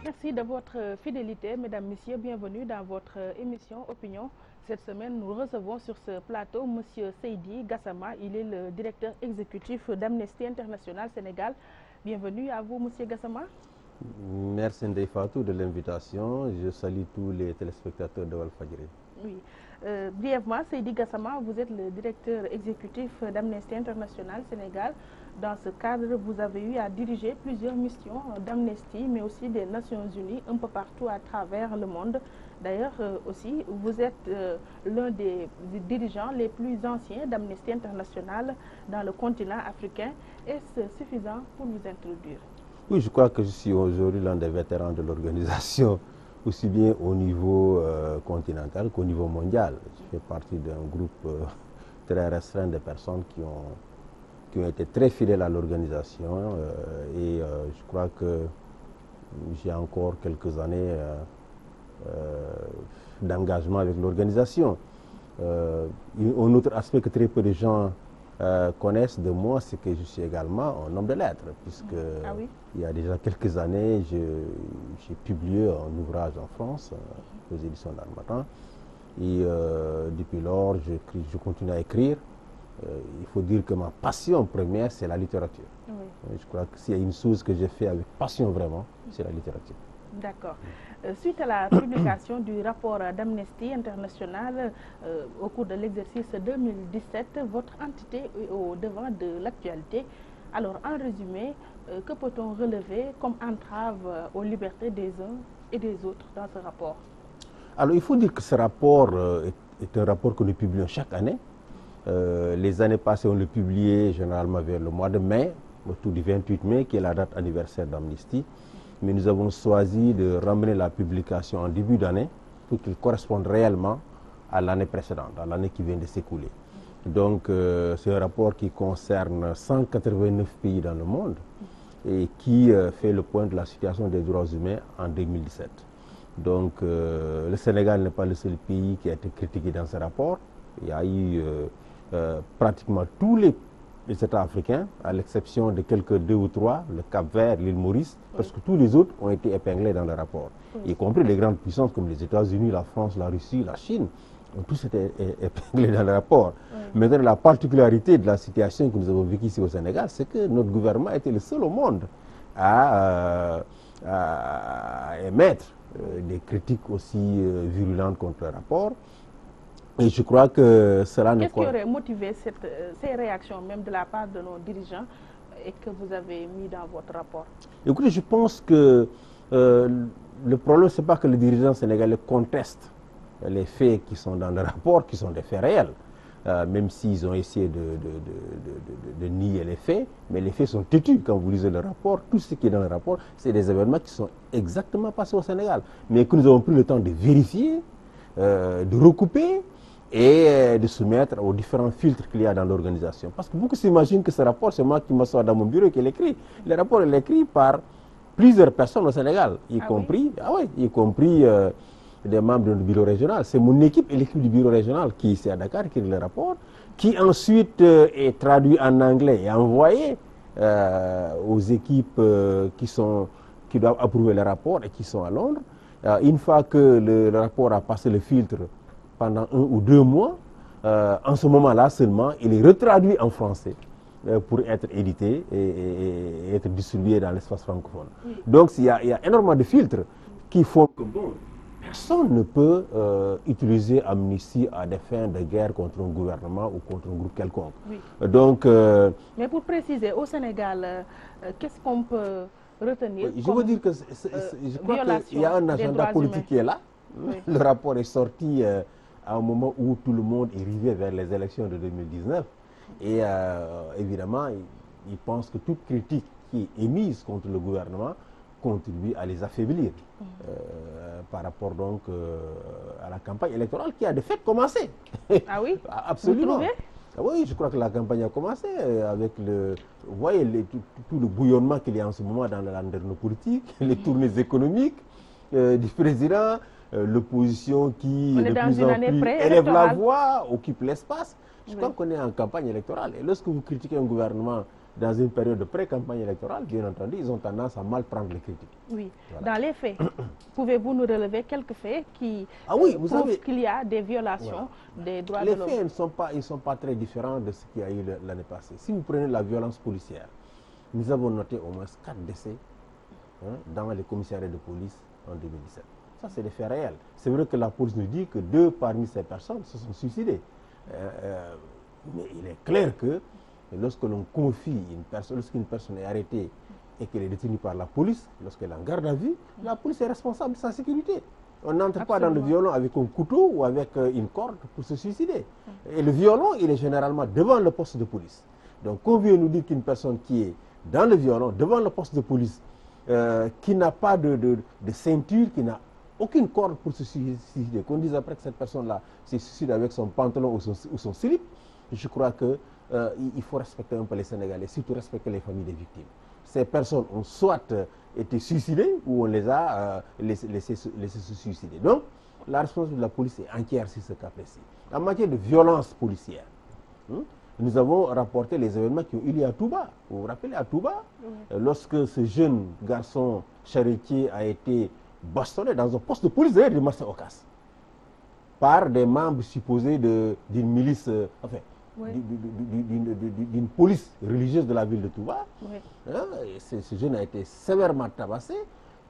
Merci de votre fidélité, mesdames, messieurs. Bienvenue dans votre émission Opinion. Cette semaine, nous recevons sur ce plateau Monsieur Seydi Gassama. Il est le directeur exécutif d'Amnesty International Sénégal. Bienvenue à vous, Monsieur Gassama. Merci Ndeye Fatou de l'invitation. Je salue tous les téléspectateurs de Walfadjri. Oui. Brièvement, Seydi Gassama, vous êtes le directeur exécutif d'Amnesty International Sénégal. Dans ce cadre, vous avez eu à diriger plusieurs missions d'Amnesty, mais aussi des Nations Unies, un peu partout à travers le monde. D'ailleurs, aussi, vous êtes l'un des dirigeants les plus anciens d'Amnesty International dans le continent africain. Est-ce suffisant pour vous introduire? Oui, je crois que je suis aujourd'hui l'un des vétérans de l'organisation, aussi bien au niveau continental qu'au niveau mondial. Je fais partie d'un groupe très restreint de personnes qui ont été très fidèles à l'organisation et je crois que j'ai encore quelques années d'engagement avec l'organisation. Un autre aspect que très peu de gens connaissent de moi, c'est que je suis également un homme de lettres, puisque il y a déjà quelques années, j'ai publié un ouvrage en France, aux éditions d'Harmattan, et depuis lors, je continue à écrire. Il faut dire que ma passion première, c'est la littérature. Oui. Je crois que s'il y a une chose que j'ai fait avec passion vraiment, c'est la littérature. D'accord. Suite à la publication du rapport d'Amnesty International au cours de l'exercice 2017, votre entité est au devant de l'actualité. Alors, en résumé, que peut-on relever comme entrave aux libertés des uns et des autres dans ce rapport? Alors, il faut dire que ce rapport est un rapport que nous publions chaque année. Les années passées, on le publiait généralement vers le mois de mai, autour du 28 mai, qui est la date anniversaire d'Amnesty. Mais nous avons choisi de ramener la publication en début d'année pour qu'il corresponde réellement à l'année précédente, à l'année qui vient de s'écouler. Donc, c'est un rapport qui concerne 189 pays dans le monde et qui fait le point de la situation des droits humains en 2017. Donc, le Sénégal n'est pas le seul pays qui a été critiqué dans ce rapport. Il y a eu pratiquement tous les États africains, à l'exception de quelques 2 ou 3, le Cap-Vert, l'île Maurice, parce que tous les autres ont été épinglés dans le rapport, y compris les grandes puissances comme les États-Unis, la France, la Russie, la Chine, ont tous été épinglés dans le rapport. Maintenant, la particularité de la situation que nous avons vécue ici au Sénégal, c'est que notre gouvernement était le seul au monde à émettre des critiques aussi virulentes contre le rapport. Et je crois que cela ne... Qu'est-ce qui aurait motivé ces réactions, même de la part de nos dirigeants, et que vous avez mis dans votre rapport? Écoutez, je pense que le problème, ce n'est pas que les dirigeants sénégalais contestent les faits qui sont dans le rapport, qui sont des faits réels, même s'ils ont essayé de nier les faits, mais les faits sont têtus. Quand vous lisez le rapport, tout ce qui est dans le rapport, c'est des événements qui sont exactement passés au Sénégal, mais que nous avons pris le temps de vérifier, de recouper, et de soumettre aux différents filtres qu'il y a dans l'organisation. Parce que beaucoup s'imaginent que ce rapport, c'est moi qui m'assois dans mon bureau et qui l'écrit. Le rapport est écrit par plusieurs personnes au Sénégal, y compris des membres du bureau régional. C'est mon équipe et l'équipe du bureau régional qui est ici à Dakar, qui écrit le rapport, qui ensuite est traduit en anglais et envoyé aux équipes qui doivent approuver le rapport et qui sont à Londres. Une fois que le rapport a passé le filtre pendant 1 ou 2 mois, en ce moment-là seulement, il est retraduit en français pour être édité et être distribué dans l'espace francophone. Donc il y a énormément de filtres qui font que personne ne peut utiliser Amnesty à des fins de guerre contre un gouvernement ou contre un groupe quelconque. Donc, mais pour préciser, au Sénégal, qu'est-ce qu'on peut retenir? Je veux dire que je crois qu'il y a un agenda politique qui est là. Le rapport est sorti à un moment où tout le monde est arrivé vers les élections de 2019. Et évidemment, ils pensent que toute critique qui est émise contre le gouvernement contribue à les affaiblir par rapport donc à la campagne électorale qui a de fait commencé. Ah oui? Absolument. Vous trouvez? Oui, je crois que la campagne a commencé avec vous voyez, tout le bouillonnement qu'il y a en ce moment dans la politique, les tournées économiques du président, l'opposition qui de plus en plus élève la voix, occupe l'espace. Je crois qu'on est en campagne électorale. Et lorsque vous critiquez un gouvernement dans une période de pré-campagne électorale, bien entendu, ils ont tendance à mal prendre les critiques. Oui. Voilà. Dans les faits, pouvez-vous nous relever quelques faits qui prouvent qu'il y a des violations des droits de l'homme? Les faits ne sont pas très différents de ce qu'il y a eu l'année passée. Si vous prenez la violence policière, nous avons noté au moins 4 décès dans les commissariats de police en 2017. Ça, c'est des faits réels. C'est vrai que la police nous dit que 2 parmi ces personnes se sont suicidés. Mais il est clair que lorsque l'on confie lorsqu'une personne est arrêtée et qu'elle est détenue par la police, lorsqu'elle est en garde à vue, la police est responsable de sa sécurité. On n'entre pas dans le violon avec un couteau ou avec une corde pour se suicider. Et le violon, il est généralement devant le poste de police. Donc, qu'on vient nous dire qu'une personne qui est dans le violon, devant le poste de police, qui n'a pas de ceinture, qui n'a aucune corde pour se suicider, qu'on dise après que cette personne-là se suicide avec son pantalon ou son slip, je crois qu'il faut respecter un peu les Sénégalais, surtout respecter les familles des victimes. Ces personnes ont soit été suicidées ou on les a laissées se suicider. Donc, la responsabilité de la police est entière sur ce cas précis. En matière de violence policière, nous avons rapporté les événements qui ont eu lieu à Touba. Vous vous rappelez, à Touba, lorsque ce jeune garçon charretier a été bastonné dans un poste de police de Marseille Ocas par des membres supposés d'une milice, d'une police religieuse de la ville de Touba. Ce jeune a été sévèrement tabassé.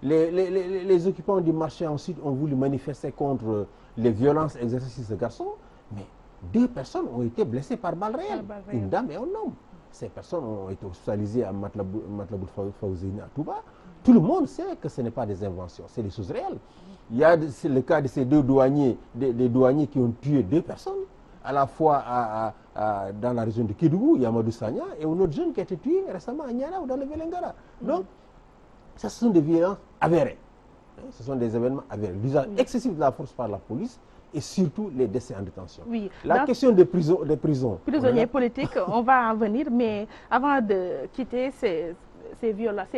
Les occupants du marché ensuite ont voulu manifester contre les violences exercées sur ce garçon, mais 2 personnes ont été blessées par balle réelle, une dame et un homme. Ces personnes ont été hospitalisées à Matlaboul Fawzeyni à Touba. Tout le monde sait que ce n'est pas des inventions, c'est des choses réelles. Il y a le cas de ces 2 douaniers, des douaniers qui ont tué 2 personnes, à la fois dans la région de Kédougou, Yamadou Sagna, et un autre jeune qui a été tué récemment à Niara ou dans le Vélingara. Donc, ça, ce sont des violences avérées. Ce sont des événements avérés. L'usage excessif de la force par la police et surtout les décès en détention. Oui. La question des prisons. Prisonniers politiques, on va en venir, mais avant de quitter ces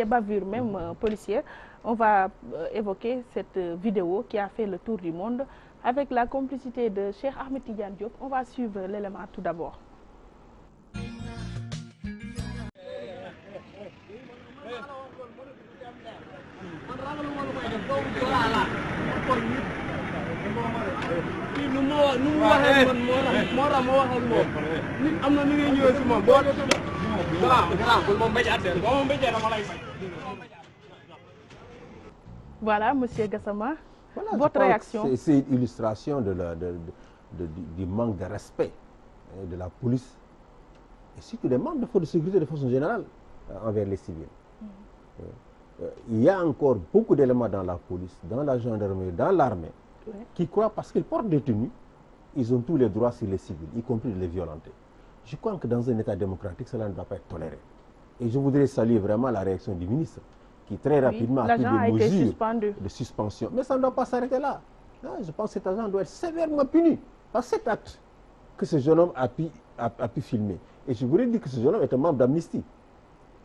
bavures même policières, on va évoquer cette vidéo qui a fait le tour du monde avec la complicité de Cheikh Ahmed Tidiane Diop. On va suivre l'élément tout d'abord. Voilà, Monsieur Gassama, voilà, votre réaction. C'est une illustration du manque de respect de la police et surtout des membres de forces de sécurité de façon générale envers les civils. Il y a encore beaucoup d'éléments dans la police, dans la gendarmerie, dans l'armée, qui croient parce qu'ils portent des tenues, ils ont tous les droits sur les civils, y compris de les violenter. Je crois que dans un État démocratique, cela ne doit pas être toléré. Et je voudrais saluer vraiment la réaction du ministre, qui très rapidement a pris des mesures de suspension. Mais ça ne doit pas s'arrêter là. Non, je pense que cet agent doit être sévèrement puni par cet acte que ce jeune homme a pu filmer. Et je voudrais dire que ce jeune homme est un membre d'Amnesty.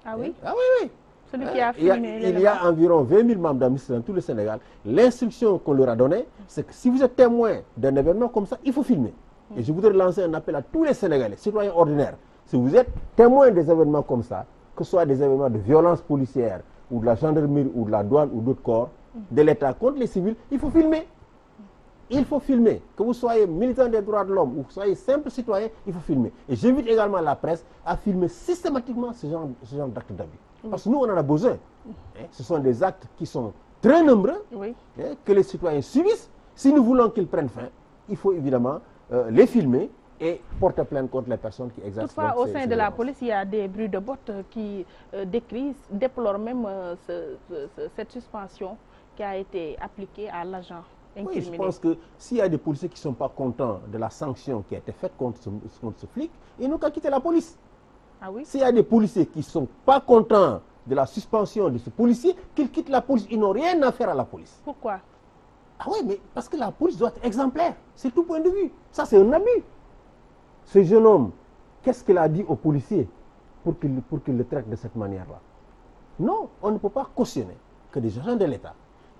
Ah oui? Ah oui, oui. Celui qui a filmé il y a environ 20 000 membres d'Amnesty dans tout le Sénégal. L'instruction qu'on leur a donnée, c'est que si vous êtes témoin d'un événement comme ça, il faut filmer. Et je voudrais lancer un appel à tous les Sénégalais, citoyens ordinaires. Si vous êtes témoin des événements comme ça, que ce soit des événements de violence policière, ou de la gendarmerie, ou de la douane, ou d'autres corps de l'État contre les civils, il faut filmer. Il faut filmer. Que vous soyez militant des droits de l'homme ou que vous soyez simple citoyen, il faut filmer. Et j'invite également la presse à filmer systématiquement ce genre d'actes d'abus. Parce que nous, on en a besoin. Ce sont des actes qui sont très nombreux, que les citoyens subissent. Si nous voulons qu'ils prennent fin, il faut évidemment les filmer et porter plainte contre les personnes qui exercent. Toutefois, au sein de la police, il y a des bruits de bottes qui déplorent même cette suspension qui a été appliquée à l'agent incriminé. Oui, je pense que s'il y a des policiers qui ne sont pas contents de la sanction qui a été faite contre ce flic, ils n'ont qu'à quitter la police. Ah oui? S'il y a des policiers qui ne sont pas contents de la suspension de ce policier, qu'ils quittent la police. Ils n'ont rien à faire à la police. Pourquoi? Ah oui, mais parce que la police doit être exemplaire. C'est tout point de vue. Ça, c'est un abus. Ce jeune homme, qu'est-ce qu'il a dit aux policiers pour qu'il le traite de cette manière-là? Non, on ne peut pas cautionner que des agents de l'État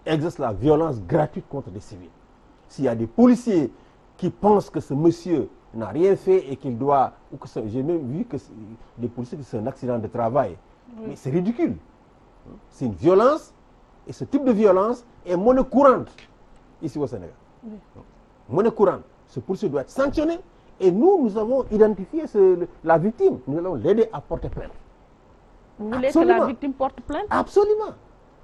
exercent la violence gratuite contre des civils. S'il y a des policiers qui pensent que ce monsieur n'a rien fait et qu'il doit... J'ai même vu que des policiers que c'est un accident de travail. Oui. Mais c'est ridicule. C'est une violence, et ce type de violence est monnaie courante ici au Sénégal. Oui. Monnaie courante. Ce policier doit être sanctionné, et nous avons identifié la victime. Nous allons l'aider à porter plainte. Vous voulez que la victime porte plainte? Absolument.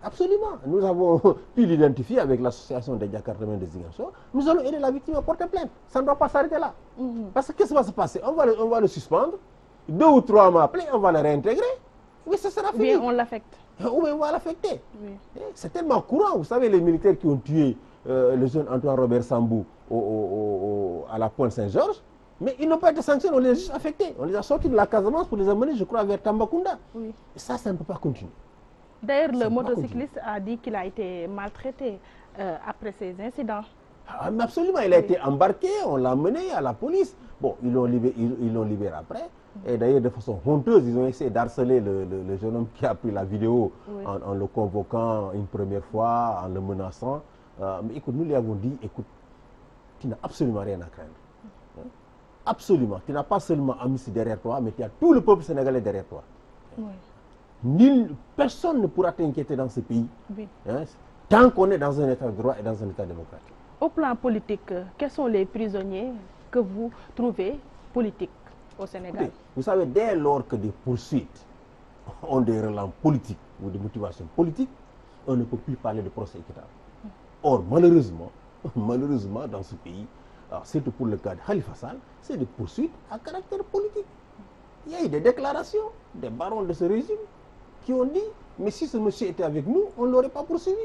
Absolument. Nous avons pu l'identifier avec l'association des Jakartamen de Ziguinchor. Nous allons aider la victime à porter plainte. Ça ne doit pas s'arrêter là. Parce que qu'est-ce qui va se passer? On va le suspendre. 2 ou 3 mois après, on va le réintégrer. Oui, ça sera fini. Ou bien on l'affecte. Ou bien on va l'affecter. Oui. C'est tellement courant. Vous savez, les militaires qui ont tué le jeune Antoine Robert Sambou à la Pointe Saint-Georges, mais ils n'ont pas été sanctionnés, on les a juste affectés. On les a sortis de la Casamance pour les amener, je crois, vers Tambacounda. Oui. Et ça ne peut pas continuer. D'ailleurs, le motocycliste a dit qu'il a été maltraité après ces incidents. Ah, mais absolument, il a été embarqué, on l'a mené à la police. Bon, ils l'ont libéré après. Et d'ailleurs, de façon honteuse, ils ont essayé d'harceler le jeune homme qui a pris la vidéo en le convoquant une première fois, en le menaçant. Mais écoute, nous lui avons dit, écoute, tu n'as absolument rien à craindre. Absolument. Tu n'as pas seulement Amnesty derrière toi, mais tu as tout le peuple sénégalais derrière toi. Personne ne pourra t'inquiéter dans ce pays, tant qu'on est dans un état de droit et dans un état démocratique. Au plan politique, quels sont les prisonniers que vous trouvez politiques au Sénégal? Écoutez, vous savez, dès lors que des poursuites ont des relents politiques ou des motivations politiques, on ne peut plus parler de procès équitable. Or, malheureusement, dans ce pays, surtout pour le cas de Khalifa Sall, c'est des poursuites à caractère politique. Il y a eu des déclarations des barons de ce régime qui ont dit, mais si ce monsieur était avec nous, on ne l'aurait pas poursuivi.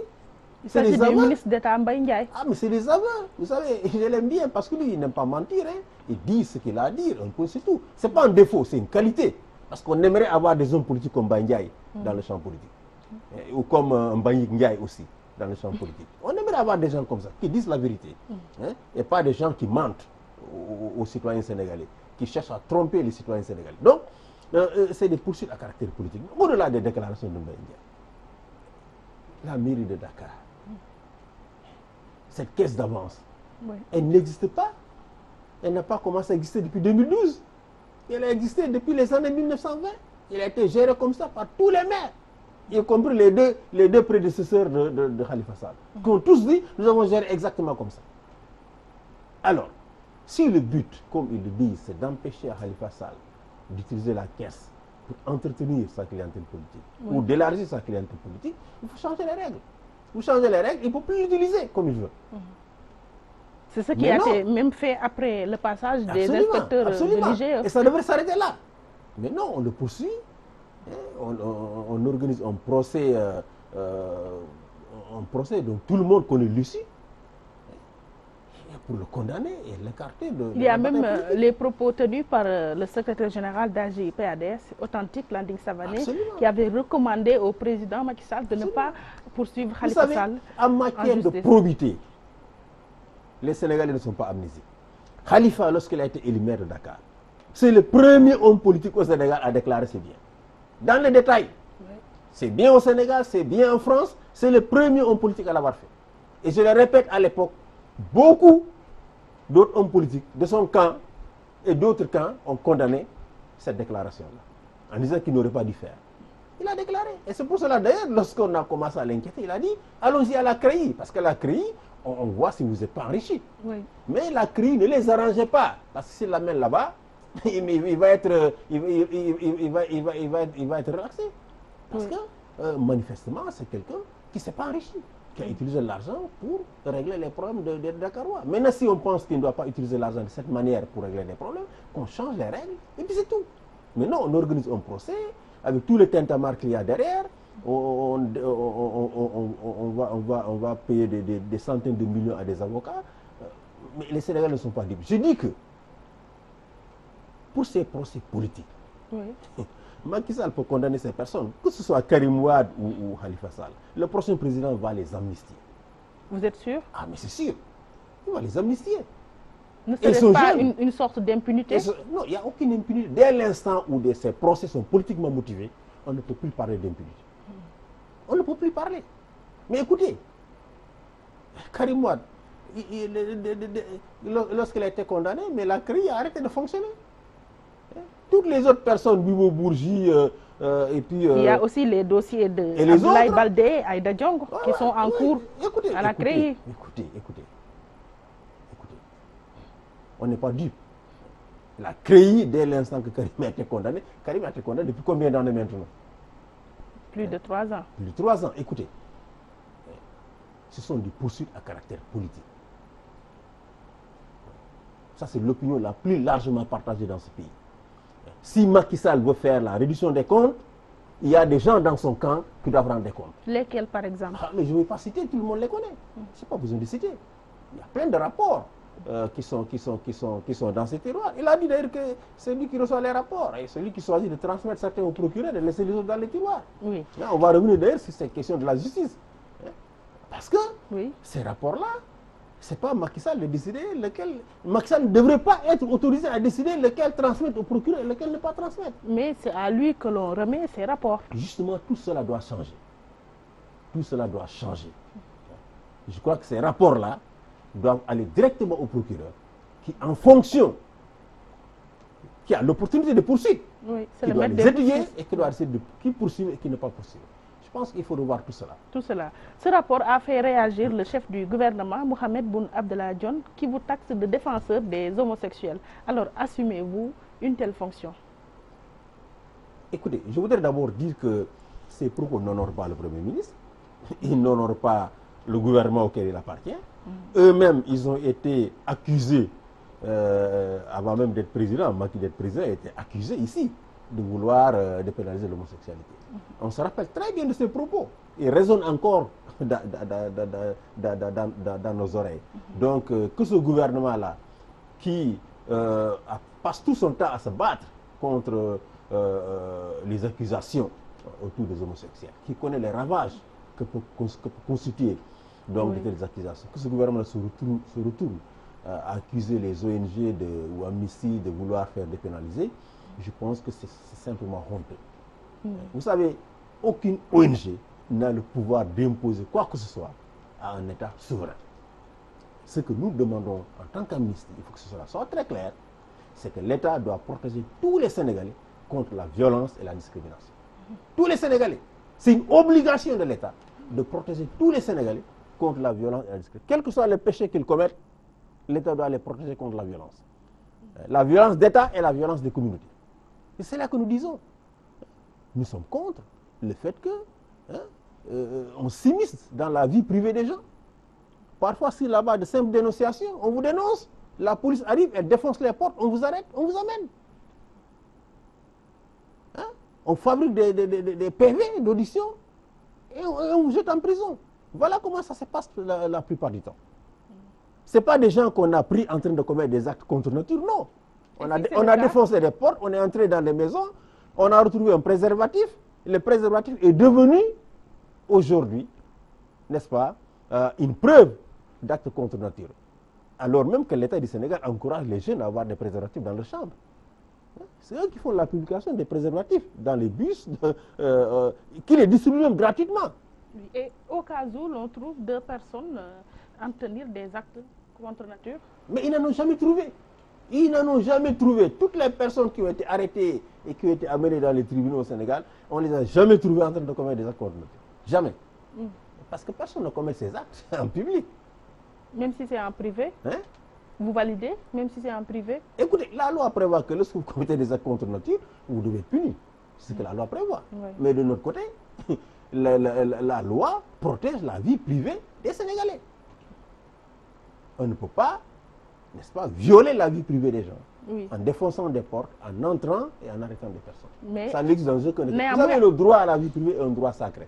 Il s'agit du ministre d'État Mbaye Ndiaye. Ah, mais c'est des aveux. Vous savez, je l'aime bien parce que lui, il n'aime pas mentir. Il dit ce qu'il a à dire, un peu, c'est tout. Ce n'est pas un défaut, c'est une qualité. Parce qu'on aimerait avoir des hommes politiques comme Mbaye Ndiaye dans le champ politique. Ou comme Mbaye Ndiaye aussi dans le champ politique. On aimerait avoir des gens comme ça, qui disent la vérité. Et pas des gens qui mentent aux citoyens sénégalais, qui cherchent à tromper les citoyens sénégalais. Donc, c'est des poursuites à caractère politique. Au-delà des déclarations de Mbaye Ndiaye, la mairie de Dakar, cette caisse d'avance, elle n'existe pas. Elle n'a pas commencé à exister depuis 2012. Elle a existé depuis les années 1920. Elle a été gérée comme ça par tous les maires, y compris les deux prédécesseurs de Khalifa Sall, qui ont tous dit, nous avons géré exactement comme ça. Alors, si le but, comme ils le disent, c'est d'empêcher Khalifa Sall d'utiliser la caisse pour entretenir sa clientèle politique, ou d'élargir sa clientèle politique, il faut changer les règles. Vous changez les règles, il ne peut plus l'utiliser comme il veut. C'est ce qui a été même fait après le passage des inspecteurs de l'IGE. Et ça devrait s'arrêter là. Mais non, on le poursuit. On organise un procès dont tout le monde connaît l'issue pour le condamner et l'écarter de... Il y a même les propos tenus par le secrétaire général d'AJ-PADS, authentique Landing Savané, qui avait recommandé au président Macky Sall de ne pas poursuivre Khalifa Sall. En matière de probité, les Sénégalais ne sont pas amnésiques. Khalifa, lorsqu'il a été élu maire de Dakar, c'est le premier homme politique au Sénégal à déclarer ses biens. Dans les détails, c'est bien au Sénégal, c'est bien en France, c'est le premier homme politique à l'avoir fait. Et je le répète, à l'époque, beaucoup d'autres hommes politiques de son camp et d'autres camps ont condamné cette déclaration-là, en disant qu'il n'aurait pas dû faire. Il a déclaré. Et c'est pour cela, d'ailleurs, lorsqu'on a commencé à l'inquiéter, il a dit, allons-y à la CREI, parce que la CREI, on voit si vous n'êtes pas enrichi. Mais la CREI ne les arrangeait pas, parce que s'il l'amène là-bas, il va être relaxé. Parce que, manifestement, c'est quelqu'un qui ne s'est pas enrichi, qui a utilisé l'argent pour régler les problèmes des Dakarois. Maintenant, si on pense qu'il ne doit pas utiliser l'argent de cette manière pour régler les problèmes, qu'on change les règles, et puis c'est tout. Maintenant, on organise un procès, avec tous les tintamarres qu'il y a derrière, on va payer des centaines de millions à des avocats, mais les Sénégalais ne sont pas libres. Je dis que, pour ces procès politiques, Macky Sall peut condamner ces personnes, que ce soit Karim Wade ou Khalifa Sall. Le prochain président va les amnistier. Vous êtes sûr? Ah, mais c'est sûr. Il va les amnistier. Ne serait-ce pas une sorte d'impunité? Non, il n'y a aucune impunité. Dès l'instant où ces procès sont politiquement motivés, on ne peut plus parler d'impunité. On ne peut plus parler. Mais écoutez, Karim Wade, lorsqu'il a été condamné, mais la CREI a arrêté de fonctionner. Toutes les autres personnes, Bibo Bourgi, et puis... il y a aussi les dossiers de Abdoulaye Baldé, Aïda Diong, qui sont en cours à la CREI. Écoutez. On n'est pas dupe. La CREI, dès l'instant que Karim a été condamné depuis combien d'années maintenant? Plus de 3 ans. Plus de 3 ans. Écoutez, ce sont des poursuites à caractère politique. Ça, c'est l'opinion la plus largement partagée dans ce pays. Si Macky Sall veut faire la réduction des comptes, il y a des gens dans son camp qui doivent rendre des comptes. Lesquels, par exemple? Mais je ne vais pas citer, tout le monde les connaît. Je n'ai pas besoin de citer. Il y a plein de rapports qui sont dans ces tiroirs. Il a dit d'ailleurs que c'est lui qui reçoit les rapports et celui qui choisit de transmettre certains au procureur et de laisser les autres dans les tiroirs. Oui. Là, on va revenir d'ailleurs sur cette question de la justice. Parce que ces rapports-là, ce n'est pas Macky Sall de décider lequel... Macky Sall ne devrait pas être autorisé à décider lequel transmettre au procureur et lequel ne pas transmettre. Mais c'est à lui que l'on remet ces rapports. Justement, tout cela doit changer. Tout cela doit changer. Je crois que ces rapports-là doivent aller directement au procureur qui, en fonction, qui a l'opportunité de poursuivre, qui doit les étudier et qui doit décider de qui poursuivre et qui ne pas poursuivre. Je pense qu'il faut revoir tout cela. Tout cela. Ce rapport a fait réagir le chef du gouvernement, Mohamed Boun Abdallah Dionne, qui vous taxe de défenseur des homosexuels. Alors, assumez-vous une telle fonction? Écoutez, je voudrais d'abord dire que ces propos n'honorent pas le Premier ministre, ils n'honorent pas le gouvernement auquel il appartient. Eux-mêmes, ils ont été accusés, avant même d'être président, Macky d'être président, a été accusé ici de vouloir dépénaliser l'homosexualité. On se rappelle très bien de ces propos. Ils résonnent encore dans nos oreilles. Donc, que ce gouvernement-là, qui passe tout son temps à se battre contre les accusations autour des homosexuels, qui connaît les ravages que peut constituer donc de telles accusations, que ce gouvernement se retourne à accuser les ONG ou Amnesty de vouloir faire dépénaliser, je pense que c'est simplement honteux. Vous savez, aucune ONG n'a le pouvoir d'imposer quoi que ce soit à un État souverain. Ce que nous demandons en tant qu'Amnesty, il faut que ce soit très clair, c'est que l'État doit protéger tous les Sénégalais contre la violence et la discrimination. Tous les Sénégalais. C'est une obligation de l'État de protéger tous les Sénégalais contre la violence et la discrimination. Quels que soient les péchés qu'ils commettent, l'État doit les protéger contre la violence. La violence d'État et la violence des communautés. Et c'est là que nous disons. Nous sommes contre le fait que on s'immisce dans la vie privée des gens. Parfois, si là-bas de simples dénonciations, on vous dénonce, la police arrive, elle défonce les portes, on vous arrête, on vous amène. On fabrique des PV d'audition et on vous jette en prison. Voilà comment ça se passe la plupart du temps. Ce n'est pas des gens qu'on a pris en train de commettre des actes contre nature, non. On a défoncé des portes, on est entré dans les maisons, on a retrouvé un préservatif. Le préservatif est devenu, aujourd'hui, n'est-ce pas, une preuve d'actes contre nature. Alors même que l'État du Sénégal encourage les jeunes à avoir des préservatifs dans leur chambre. C'est eux qui font la publication des préservatifs dans les bus, qui les distribuent même gratuitement. Et au cas où l'on trouve 2 personnes en tenir des actes contre nature? Mais ils n'en ont jamais trouvé. Ils n'en ont jamais trouvé. Toutes les personnes qui ont été arrêtées et qui ont été amenées dans les tribunaux au Sénégal, on ne les a jamais trouvées en train de commettre des actes contre nature. Jamais. Parce que personne ne commet ces actes en public. Même si c'est en privé? Vous validez, même si c'est en privé? Écoutez, la loi prévoit que lorsque vous commettez des actes contre nature, vous devez être puni. C'est ce que la loi prévoit. Mais de notre côté, la loi protège la vie privée des Sénégalais. On ne peut pas, n'est-ce pas, violer la vie privée des gens en défonçant des portes, en entrant et en arrêtant des personnes. Mais ça n'existe dans aucun État. Vous avez le droit à la vie privée, un droit sacré.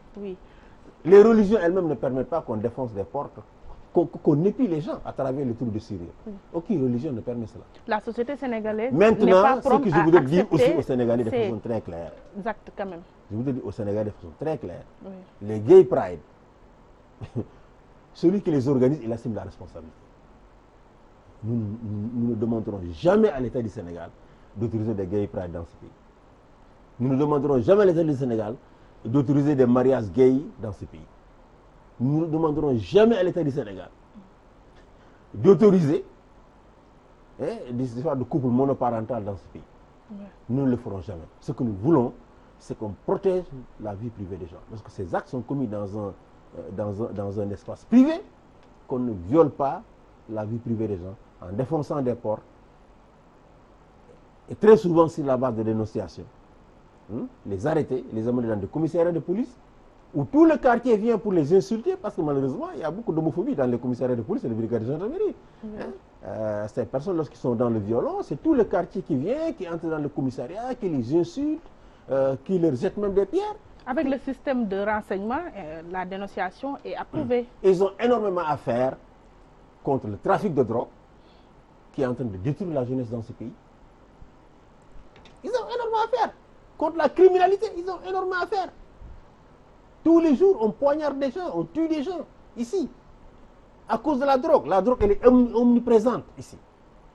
Les religions elles-mêmes ne permettent pas qu'on défonce des portes, qu'on épie les gens à travers le trou de Syrie. Aucune religion ne permet cela. La société sénégalaise maintenant, pas ce que je voudrais dire aussi aux Sénégalais de façon très claire. Exact, quand même. Je voudrais dire aux Sénégalais de façon très claire. Les Gay Pride, celui qui les organise, il assume la responsabilité. Nous ne demanderons jamais à l'État du Sénégal d'autoriser des Gay Pride dans ce pays. Nous ne demanderons jamais à l'État du Sénégal d'autoriser des mariages gays dans ce pays. Nous ne demanderons jamais à l'État du Sénégal d'autoriser des histoires de couple monoparental dans ce pays. Nous ne le ferons jamais. Ce que nous voulons, c'est qu'on protège la vie privée des gens. Lorsque ces actes sont commis dans un espace privé, qu'on ne viole pas la vie privée des gens en défonçant des portes, et très souvent sur la base de dénonciation. Les arrêter, les amener dans des commissariats de police, où tout le quartier vient pour les insulter, parce que malheureusement, il y a beaucoup d'homophobie dans les commissariats de police et les brigades de gendarmerie. Ces personnes, lorsqu'ils sont dans le violon, c'est tout le quartier qui vient, qui entre dans le commissariat, qui les insulte, qui leur jette même des pierres. Avec le système de renseignement, la dénonciation est approuvée. Ils ont énormément à faire contre le trafic de drogue, qui est en train de détruire la jeunesse dans ce pays. Ils ont énormément à faire. Contre la criminalité, ils ont énormément à faire. Tous les jours, on poignarde des gens, on tue des gens, ici. À cause de la drogue. La drogue, elle est omniprésente, ici.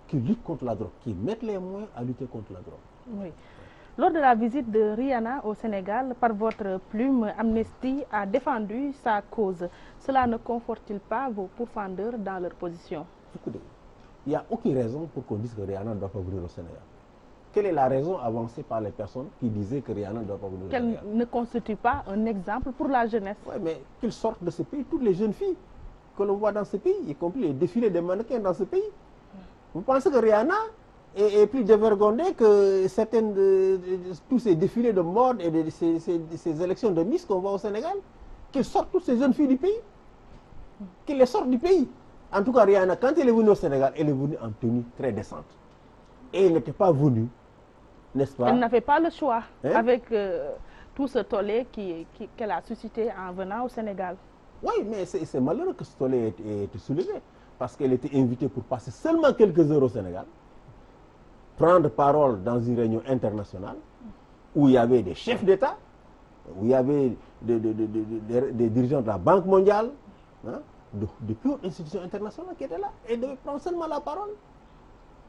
Qui lutte contre la drogue, qui mettent les moyens à lutter contre la drogue. Oui. Lors de la visite de Rihanna au Sénégal, par votre plume, Amnesty a défendu sa cause. Cela ne conforte-t-il pas vos pourfendeurs dans leur position? Écoutez, il n'y a aucune raison pour qu'on dise que Rihanna ne doit pas venir au Sénégal. Quelle est la raison avancée par les personnes qui disaient que Rihanna ne doit pas venir au Sénégal? Qu'elle ne constitue pas un exemple pour la jeunesse. Oui, mais qu'ils sortent de ce pays, toutes les jeunes filles que l'on voit dans ce pays, y compris les défilés des mannequins dans ce pays. Vous pensez que Rihanna est plus dévergondée que certaines tous ces défilés de mode et ces élections de Miss qu'on voit au Sénégal? Qu'ils sortent toutes ces jeunes filles du pays? Qu'ils les sortent du pays? En tout cas, Rihanna, quand elle est venue au Sénégal, elle est venue en tenue très décente. Et elle n'était pas venue, n'est-ce pas? Elle n'avait pas le choix avec tout ce tollé qu'elle a suscité en venant au Sénégal. Oui, mais c'est malheureux que ce tollé ait été soulevé, parce qu'elle était invitée pour passer seulement quelques heures au Sénégal, prendre parole dans une réunion internationale, où il y avait des chefs d'État, où il y avait des dirigeants de la Banque mondiale, de plus hautes institutions internationales qui étaient là, et devait prendre seulement la parole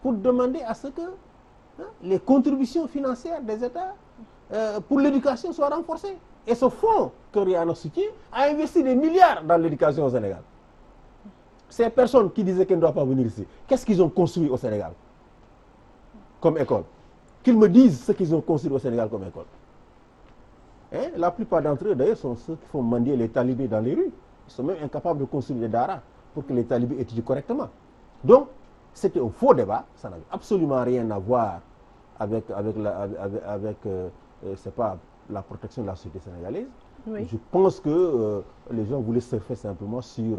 pour demander à ce que les contributions financières des États pour l'éducation soient renforcées. Et ce fonds que Rihanna soutient a investi des milliards dans l'éducation au Sénégal. Ces personnes qui disaient qu'elles ne doivent pas venir ici, qu'est-ce qu'ils ont construit au Sénégal comme école? Qu'ils me disent ce qu'ils ont construit au Sénégal comme école. La plupart d'entre eux, d'ailleurs, sont ceux qui font mendier les talibés dans les rues. Ils sont même incapables de construire des daras pour que les talibés étudient correctement. Donc, c'était un faux débat, ça n'avait absolument rien à voir avec c'est pas la protection de la société sénégalaise. Oui. Je pense que les gens voulaient surfer simplement sur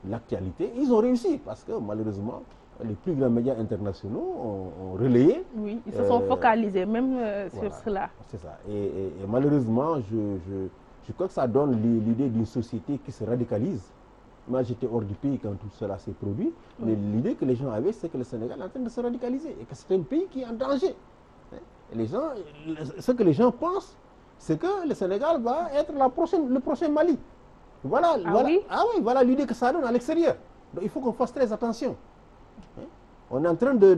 l'actualité. Ils ont réussi parce que malheureusement, les plus grands médias internationaux ont relayé. Oui, ils se sont focalisés même sur cela. C'est ça. Et malheureusement, je crois que ça donne l'idée d'une société qui se radicalise. Moi, j'étais hors du pays quand tout cela s'est produit. Mais l'idée que les gens avaient, c'est que le Sénégal est en train de se radicaliser et que c'est un pays qui est en danger. Et les gens, ce que les gens pensent, c'est que le Sénégal va être le prochain Mali. Voilà, oui? Voilà l'idée que ça donne à l'extérieur. Donc il faut qu'on fasse très attention. On est en train de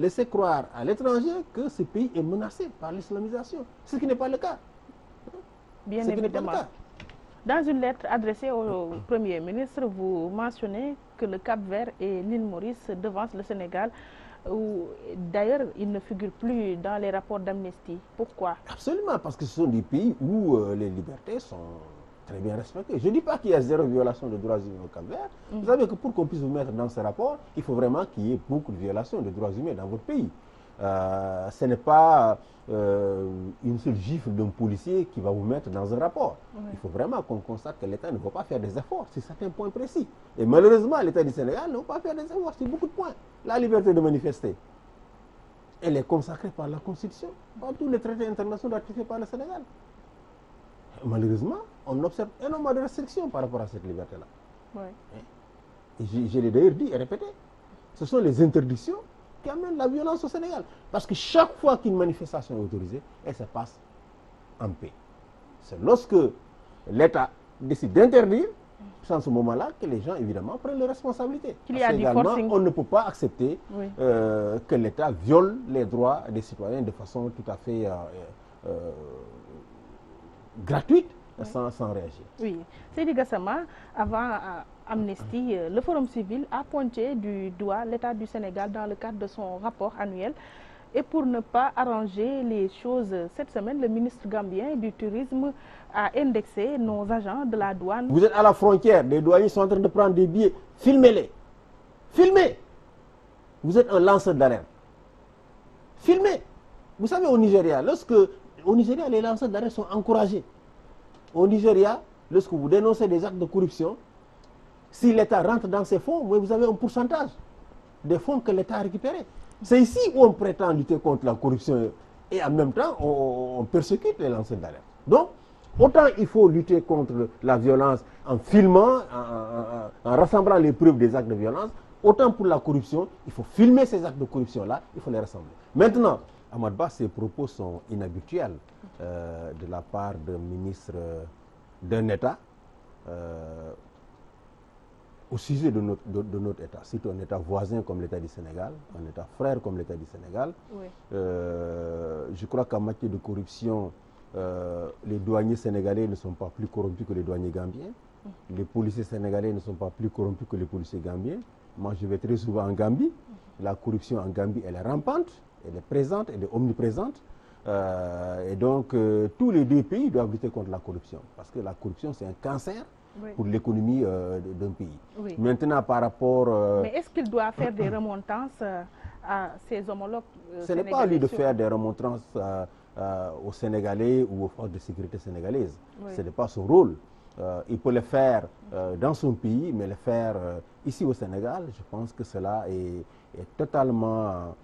laisser croire à l'étranger que ce pays est menacé par l'islamisation. Ce qui n'est pas le cas. Bien évidemment. Dans une lettre adressée au Premier ministre, vous mentionnez que le Cap-Vert et l'île Maurice devancent le Sénégal, où d'ailleurs il ne figure plus dans les rapports d'Amnesty. Pourquoi? Absolument, parce que ce sont des pays où les libertés sont très bien respectées. Je ne dis pas qu'il y a zéro violation des droits humains au Cap-Vert. Vous savez que pour qu'on puisse vous mettre dans ce rapport, il faut vraiment qu'il y ait beaucoup de violations des droits humains dans votre pays. Ce n'est pas une seule gifle d'un policier qui va vous mettre dans un rapport. Il faut vraiment qu'on constate que l'État ne va pas faire des efforts sur certains points précis. Et malheureusement, l'État du Sénégal ne va pas faire des efforts sur beaucoup de points. La liberté de manifester, elle est consacrée par la Constitution, par tous les traités internationaux ratifiés par le Sénégal. Malheureusement, on observe énormément de restrictions par rapport à cette liberté-là. Et je l'ai d'ailleurs dit et répété, ce sont les interdictions qui amènent la violence au Sénégal. Parce que chaque fois qu'une manifestation est autorisée, elle se passe en paix. C'est lorsque l'État décide d'interdire, c'est en ce moment-là que les gens, évidemment, prennent leurs responsabilités. On ne peut pas accepter que l'État viole les droits des citoyens de façon tout à fait gratuite, sans réagir. Oui. Seydi Gassama, avant Amnesty, le Forum civil a pointé du doigt l'État du Sénégal dans le cadre de son rapport annuel. Et pour ne pas arranger les choses, cette semaine, le ministre gambien du Tourisme a indexé nos agents de la douane. Vous êtes à la frontière, les douaniers sont en train de prendre des billets, filmez-les. Filmez. Vous êtes un lanceur d'alerte. Filmez. Vous savez, au Nigeria, les lanceurs d'alerte sont encouragés. Au Nigeria, lorsque vous dénoncez des actes de corruption, si l'État rentre dans ces fonds, vous avez un pourcentage des fonds que l'État a récupérés. C'est ici où on prétend lutter contre la corruption et en même temps on persécute les lanceurs d'alerte. Donc, autant il faut lutter contre la violence en filmant, en rassemblant les preuves des actes de violence, autant pour la corruption, il faut filmer ces actes de corruption-là, il faut les rassembler. Maintenant, Ahmad Ba, ses propos sont inhabituels de la part d'un ministre d'un État au sujet de notre État, surtout un État voisin comme l'État du Sénégal, un État frère comme l'État du Sénégal. Oui. Je crois qu'en matière de corruption, les douaniers sénégalais ne sont pas plus corrompus que les douaniers gambiens. Les policiers sénégalais ne sont pas plus corrompus que les policiers gambiens. Moi, je vais très souvent en Gambie. La corruption en Gambie, elle est rampante, elle est présente, elle est omniprésente. Et donc, tous les deux pays doivent lutter contre la corruption. Parce que la corruption, c'est un cancer. Oui. Pour l'économie d'un pays. Oui. Maintenant, par rapport... Mais est-ce qu'il doit faire des remontrances à ses homologues Ce n'est pas à lui de faire des remontrances aux Sénégalais ou aux forces de sécurité sénégalaises. Oui. Ce n'est pas son rôle. Il peut le faire dans son pays, mais le faire ici au Sénégal, je pense que cela est totalement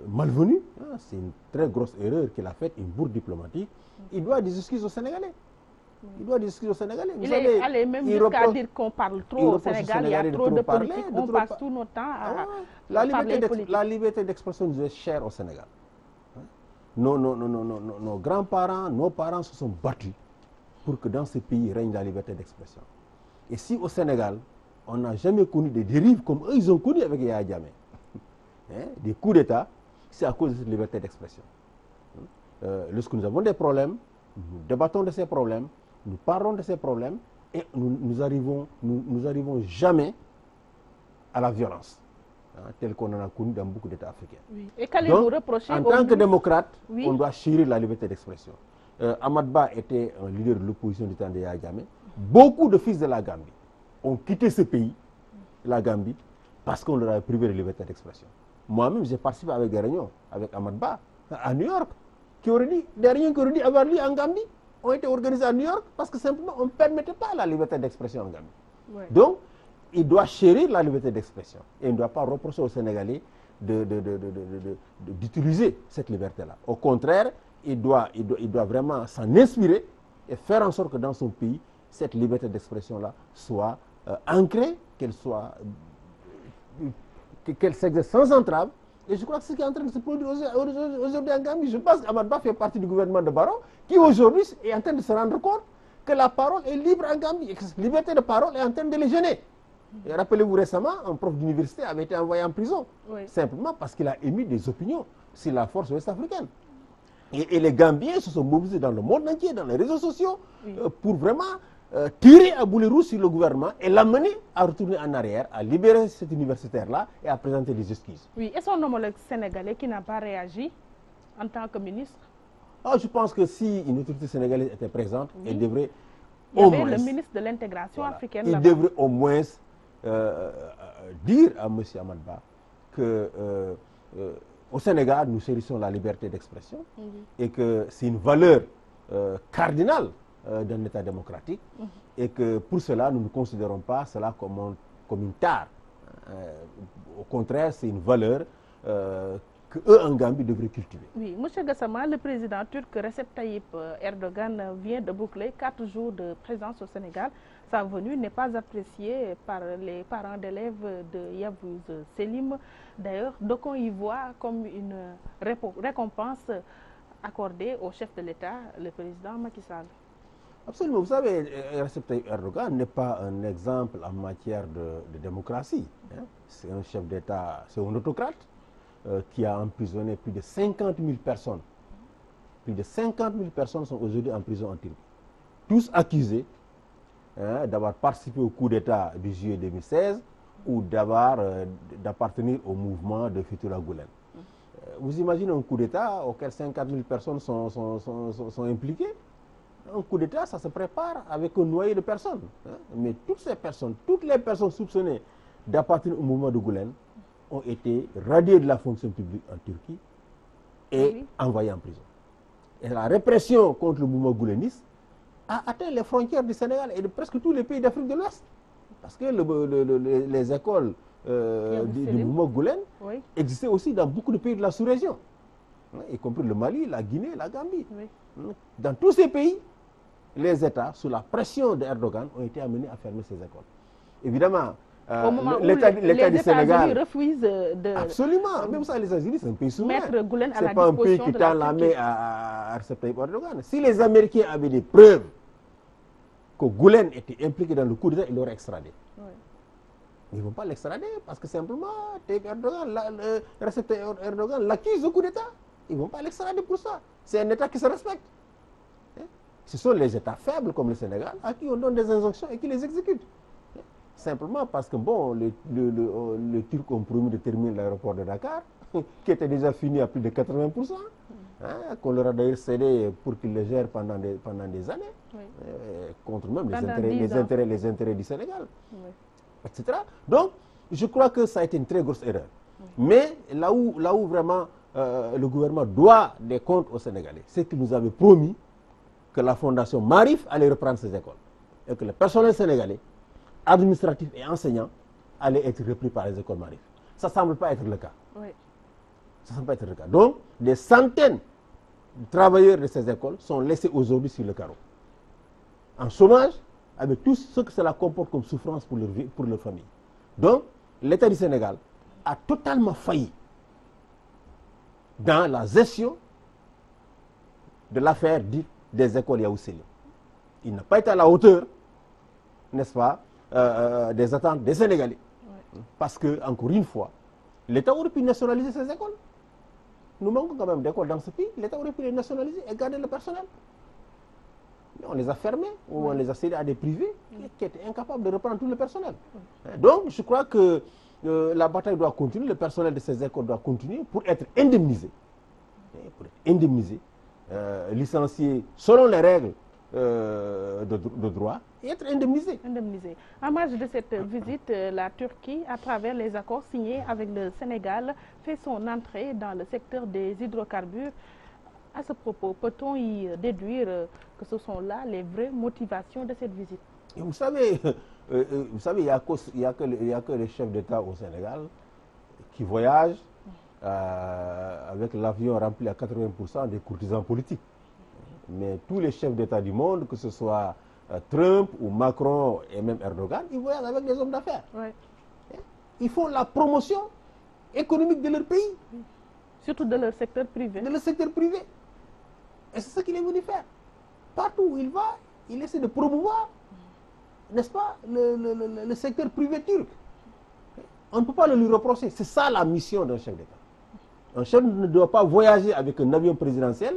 malvenu. C'est une très grosse erreur qu'il a faite, une bourde diplomatique. Il doit des excuses aux Sénégalais. Il doit discuter au Sénégalais. Il est allé même jusqu'à dire qu'on parle trop au Sénégal, il y a trop de politique, on passe tout notre temps à parler politique. La liberté d'expression nous est chère au Sénégal. Nos grands-parents, nos parents se sont battus pour que dans ce pays règne la liberté d'expression. Et si au Sénégal, on n'a jamais connu des dérives comme eux, ils ont connu avec Yaya Jammeh, des coups d'État, c'est à cause de cette liberté d'expression. Lorsque nous avons des problèmes, nous débattons de ces problèmes, nous parlons de ces problèmes et nous arrivons jamais à la violence, telle qu'on en a connu dans beaucoup d'États africains. Oui. Et qu'allez-vous reprocher en tant que démocrate, on doit chérir la liberté d'expression. Ahmad Ba était un leader de l'opposition du temps de Yaya Jammeh. Beaucoup de fils de la Gambie ont quitté ce pays, la Gambie, parce qu'on leur a privé de liberté d'expression. Moi-même, j'ai participé avec des réunions avec Ahmad Ba à New York, des réunions qui auraient dû avoir lieu en Gambie ont été organisées à New York parce que simplement on ne permettait pas la liberté d'expression en Gambie. Oui. Donc, il doit chérir la liberté d'expression et il ne doit pas reprocher aux Sénégalais d'utiliser cette liberté-là. Au contraire, il doit vraiment s'en inspirer et faire en sorte que dans son pays, cette liberté d'expression-là soit ancrée, qu'elle s'exerce sans entrave. Et je crois que c'est ce qui est en train de se produire aujourd'hui en Gambie. Je pense qu'Ahmad Ba fait partie du gouvernement de Barrow qui aujourd'hui est en train de se rendre compte que la parole est libre en Gambie et que cette liberté de parole est en train de les gêner. Et rappelez-vous récemment, un prof d'université avait été envoyé en prison, simplement parce qu'il a émis des opinions sur la force ouest-africaine. Et les Gambiens se sont mobilisés dans le monde entier, dans les réseaux sociaux, pour vraiment tirer à boulet rouge sur le gouvernement et l'amener à retourner en arrière, à libérer cet universitaire-là et à présenter des excuses. Oui, et son homologue sénégalais qui n'a pas réagi en tant que ministre? Je pense que si une autorité sénégalaise était présente, elle devrait au moins... Il y avait le ministre de l'intégration africaine. Il devrait au moins dire à M. Ahmad Ba que au Sénégal, nous chérissons la liberté d'expression et que c'est une valeur cardinale d'un État démocratique et que pour cela, nous ne considérons pas cela comme une tare. Au contraire, c'est une valeur qu'eux en Gambie devraient cultiver. Oui, M. Gassama, le président turc Recep Tayyip Erdogan vient de boucler 4 jours de présence au Sénégal. Sa venue n'est pas appréciée par les parents d'élèves de Yavuz Selim. D'ailleurs, d'aucuns y voient comme une récompense accordée au chef de l'État, le président Macky Sall. Absolument. Vous savez, Recep Tayyip Erdogan n'est pas un exemple en matière de démocratie. C'est un chef d'État, c'est un autocrate qui a emprisonné plus de 50 000 personnes. Plus de 50 000 personnes sont aujourd'hui en prison en Turquie. Tous accusés d'avoir participé au coup d'État du juillet 2016 ou d'appartenir au mouvement de Fethullah Gülen. Vous imaginez un coup d'État auquel 50 000 personnes sont impliquées? Un coup d'État, ça se prépare avec un noyau de personnes. Mais toutes les personnes soupçonnées d'appartenir au mouvement de Gülen ont été radiées de la fonction publique en Turquie et envoyées en prison. Et la répression contre le mouvement gouleniste a atteint les frontières du Sénégal et de presque tous les pays d'Afrique de l'Ouest. Parce que les écoles du mouvement Gülen existaient aussi dans beaucoup de pays de la sous-région, y compris le Mali, la Guinée, la Gambie. Dans tous ces pays, les États, sous la pression d'Erdogan, ont été amenés à fermer ces écoles. Évidemment, l'État du Sénégal refuse de... Absolument. Même ça, les États-Unis, c'est un pays souverain. Mettre Gülen à la disposition de la Turquie. C'est pas un pays qui tend la main à Recep Tayyip Erdogan. Si les Américains avaient des preuves que Gülen était impliqué dans le coup d'État, ils l'auraient extradé. Ils ne vont pas l'extrader parce que simplement Recep Tayyip Erdogan l'accuse de coup d'État. Ils ne vont pas l'extrader pour ça. C'est un État qui se respecte. Ce sont les États faibles comme le Sénégal à qui on donne des injonctions et qui les exécutent. Simplement parce que bon, les Turcs ont promis de terminer l'aéroport de Dakar, qui était déjà fini à plus de 80%, qu'on leur a d'ailleurs cédé pour qu'ils le gèrent pendant des années, contre même les intérêts du Sénégal, etc. Donc, je crois que ça a été une très grosse erreur. Mais là où vraiment le gouvernement doit des comptes aux Sénégalais, c'est qu'il nous avait promis que la fondation Marif allait reprendre ses écoles et que le personnel sénégalais, administratif et enseignant, allait être repris par les écoles Marif. Ça ne semble pas être le cas. Ça semble pas être le cas. Donc, des centaines de travailleurs de ces écoles sont laissés aujourd'hui sur le carreau, en chômage, avec tout ce que cela comporte comme souffrance pour leur famille. Donc, l'État du Sénégal a totalement failli dans la gestion de l'affaire dite des écoles Yavuz Selim. Il n'a pas été à la hauteur, n'est-ce pas, des attentes des Sénégalais. Parce que, encore une fois, l'État aurait pu nationaliser ces écoles. Nous manquons quand même d'écoles dans ce pays. L'État aurait pu les nationaliser et garder le personnel. Mais on les a fermés ou on les a cédés à des privés qui étaient incapables de reprendre tout le personnel. Donc, je crois que la bataille doit continuer, le personnel de ces écoles doit continuer pour être indemnisé. Licencié selon les règles de droit et être indemnisé. En marge de cette visite, la Turquie, à travers les accords signés avec le Sénégal, fait son entrée dans le secteur des hydrocarbures. À ce propos, peut-on y déduire que ce sont là les vraies motivations de cette visite? Et vous savez, il n'y a que les chefs d'État au Sénégal qui voyagent avec l'avion rempli à 80% des courtisans politiques. Mais tous les chefs d'État du monde, que ce soit Trump ou Macron et même Erdogan, ils voyagent avec des hommes d'affaires. Ils font la promotion économique de leur pays. Surtout de leur secteur privé. De leur secteur privé. Et c'est ce qu'il est venu faire. Partout où il va, il essaie de promouvoir, n'est-ce pas, le secteur privé turc. On ne peut pas le lui reprocher. C'est ça la mission d'un chef d'État. Un chef ne doit pas voyager avec un avion présidentiel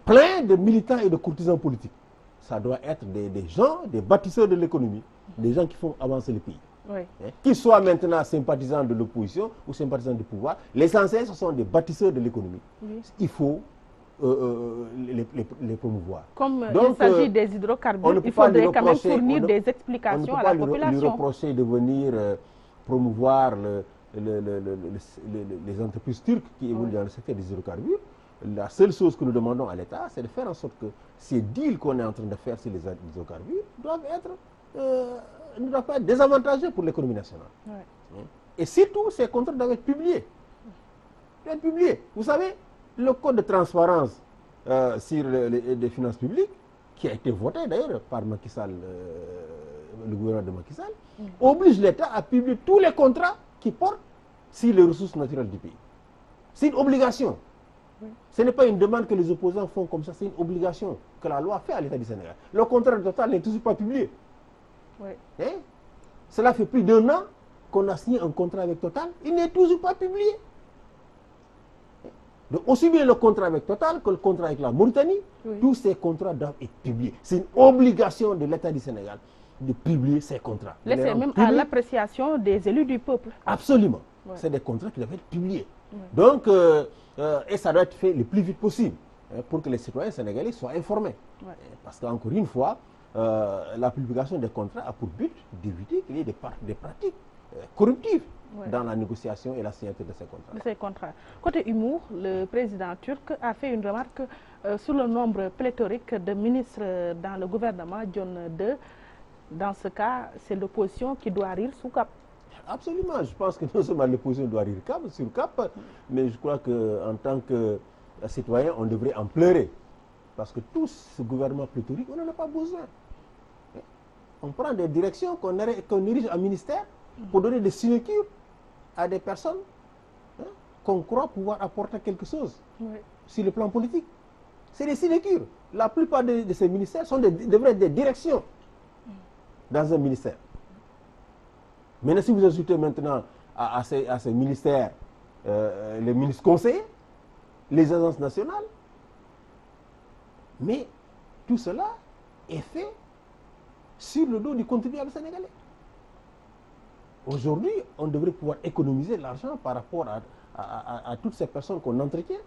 plein de militants et de courtisans politiques. Ça doit être des gens, des bâtisseurs de l'économie, des gens qui font avancer le pays. Qu'ils soient maintenant sympathisants de l'opposition ou sympathisants du pouvoir, l'essentiel, ce sont des bâtisseurs de l'économie. Il faut les promouvoir. Comme il s'agit des hydrocarbures, il faudrait quand même fournir des explications à la population. On ne peut pas lui reprocher de venir promouvoir les entreprises turques qui évoluent dans le secteur des hydrocarbures. La seule chose que nous demandons à l'État, c'est de faire en sorte que ces deals qu'on est en train de faire sur les hydrocarbures ne doivent pas être désavantageux pour l'économie nationale. Et surtout, ces contrats doivent être publiés. Vous savez, le code de transparence sur les finances publiques, qui a été voté d'ailleurs par Macky Sall, le gouvernement de Macky Sall, oblige l'État à publier tous les contrats qui portent sur les ressources naturelles du pays. C'est une obligation. Ce n'est pas une demande que les opposants font comme ça, c'est une obligation que la loi fait à l'État du Sénégal. Le contrat de Total n'est toujours pas publié. Cela fait plus d'1 an qu'on a signé un contrat avec Total, il n'est toujours pas publié. Donc, aussi bien le contrat avec Total que le contrat avec la Mauritanie, tous ces contrats doivent être publiés. C'est une obligation de l'État du Sénégal de publier ces contrats. Laissez même à l'appréciation des élus du peuple. Absolument. C'est des contrats qui doivent être publiés. Donc, et ça doit être fait le plus vite possible pour que les citoyens sénégalais soient informés. Parce qu'encore une fois, la publication des contrats a pour but d'éviter qu'il y ait des pratiques corruptives dans la négociation et la signature de ces contrats. Côté humour, le président turc a fait une remarque sur le nombre pléthorique de ministres dans le gouvernement John II. Dans ce cas, c'est l'opposition qui doit rire sous cap. Absolument. Je pense que non seulement l'opposition doit rire sur cap, mais je crois qu'en tant que citoyen, on devrait en pleurer. Parce que tout ce gouvernement pléthorique, on n'en a pas besoin. On prend des directions qu'on dirige en ministère pour donner des sinécures à des personnes qu'on croit pouvoir apporter quelque chose sur le plan politique. C'est des sinécures. La plupart de ces ministères devraient être des directions dans un ministère. Maintenant, si vous ajoutez maintenant à ces ministères les ministres conseillers, les agences nationales, mais tout cela est fait sur le dos du contribuable sénégalais. Aujourd'hui, on devrait pouvoir économiser l'argent par rapport à toutes ces personnes qu'on entretient